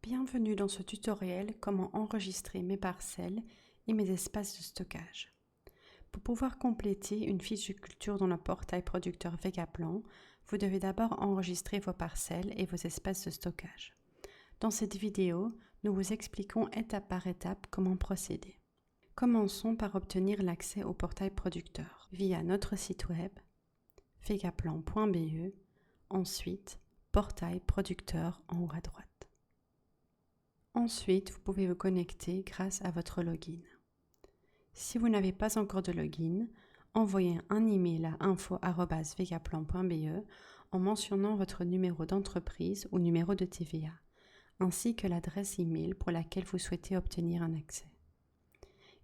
Bienvenue dans ce tutoriel comment enregistrer mes parcelles et mes espaces de stockage. Pour pouvoir compléter une fiche de culture dans le portail producteur Vegaplan, vous devez d'abord enregistrer vos parcelles et vos espaces de stockage. Dans cette vidéo, nous vous expliquons étape par étape comment procéder. Commençons par obtenir l'accès au portail producteur via notre site web vegaplan.be, ensuite portail producteur en haut à droite. Ensuite, vous pouvez vous connecter grâce à votre login. Si vous n'avez pas encore de login, envoyez un email à info@vegaplan.be en mentionnant votre numéro d'entreprise ou numéro de TVA, ainsi que l'adresse email pour laquelle vous souhaitez obtenir un accès.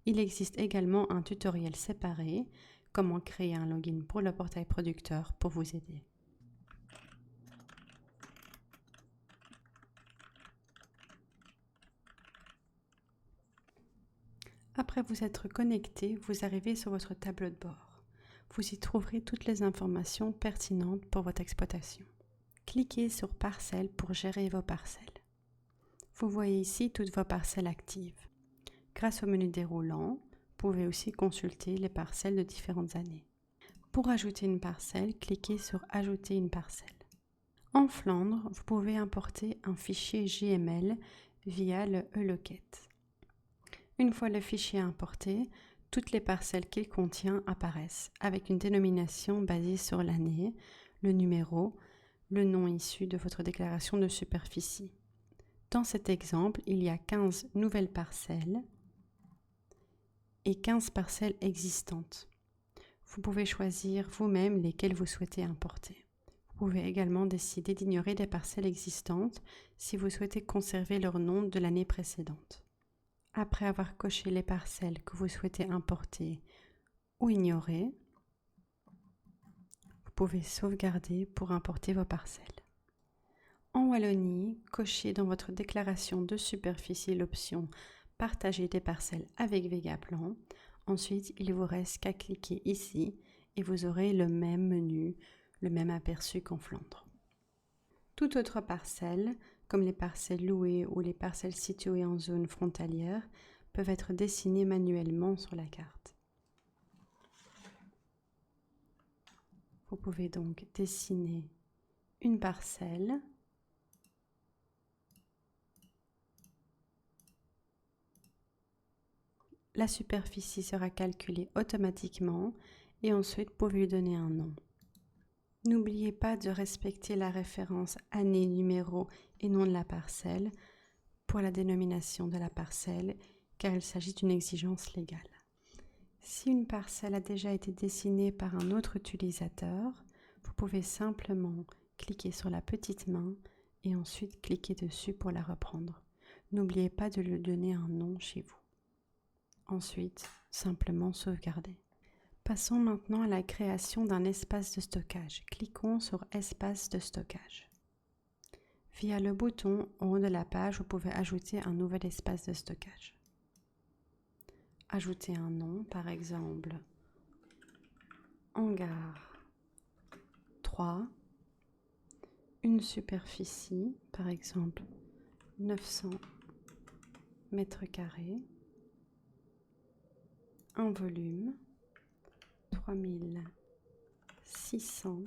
Il existe également un tutoriel séparé, comment créer un login pour le portail producteur pour vous aider. Après vous être connecté, vous arrivez sur votre tableau de bord. Vous y trouverez toutes les informations pertinentes pour votre exploitation. Cliquez sur Parcelles pour gérer vos parcelles. Vous voyez ici toutes vos parcelles actives. Grâce au menu déroulant, vous pouvez aussi consulter les parcelles de différentes années. Pour ajouter une parcelle, cliquez sur Ajouter une parcelle. En Flandre, vous pouvez importer un fichier JML via le eLocket. Une fois le fichier importé, toutes les parcelles qu'il contient apparaissent avec une dénomination basée sur l'année, le numéro, le nom issu de votre déclaration de superficie. Dans cet exemple, il y a 15 nouvelles parcelles et 15 parcelles existantes. Vous pouvez choisir vous-même lesquelles vous souhaitez importer. Vous pouvez également décider d'ignorer des parcelles existantes si vous souhaitez conserver leur nom de l'année précédente. Après avoir coché les parcelles que vous souhaitez importer ou ignorer, vous pouvez sauvegarder pour importer vos parcelles. En Wallonie, cochez dans votre déclaration de superficie l'option « Partager des parcelles avec Vegaplan ». Ensuite, il vous reste qu'à cliquer ici et vous aurez le même menu, le même aperçu qu'en Flandre. Toute autre parcelle, comme les parcelles louées ou les parcelles situées en zone frontalière, peuvent être dessinées manuellement sur la carte. Vous pouvez donc dessiner une parcelle. La superficie sera calculée automatiquement et ensuite vous pouvez lui donner un nom. N'oubliez pas de respecter la référence année, numéro et nom de la parcelle pour la dénomination de la parcelle, car il s'agit d'une exigence légale. Si une parcelle a déjà été dessinée par un autre utilisateur, vous pouvez simplement cliquer sur la petite main et ensuite cliquer dessus pour la reprendre. N'oubliez pas de lui donner un nom chez vous. Ensuite, simplement sauvegarder. Passons maintenant à la création d'un espace de stockage. Cliquons sur Espace de stockage. Via le bouton en haut de la page, vous pouvez ajouter un nouvel espace de stockage. Ajoutez un nom, par exemple Hangar 3, une superficie, par exemple 900 mètres carrés, un volume 3600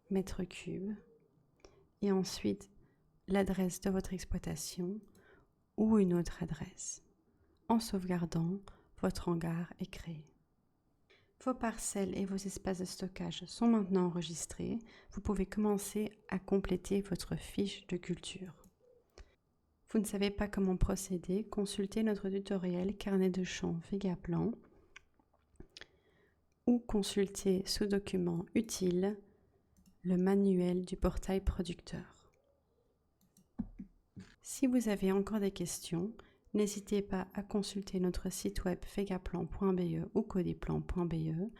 mètres cubes et ensuite l'adresse de votre exploitation ou une autre adresse. En sauvegardant, votre hangar est créé. Vos parcelles et vos espaces de stockage sont maintenant enregistrés. Vous pouvez commencer à compléter votre fiche de culture. Vous ne savez pas comment procéder, consultez notre tutoriel Carnet de champs Vegaplan ou consultez ce document utile, le manuel du portail producteur. Si vous avez encore des questions, n'hésitez pas à consulter notre site web vegaplan.be ou codiplan.be,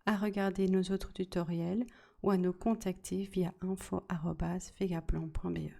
à regarder nos autres tutoriels ou à nous contacter via info@vegaplan.be.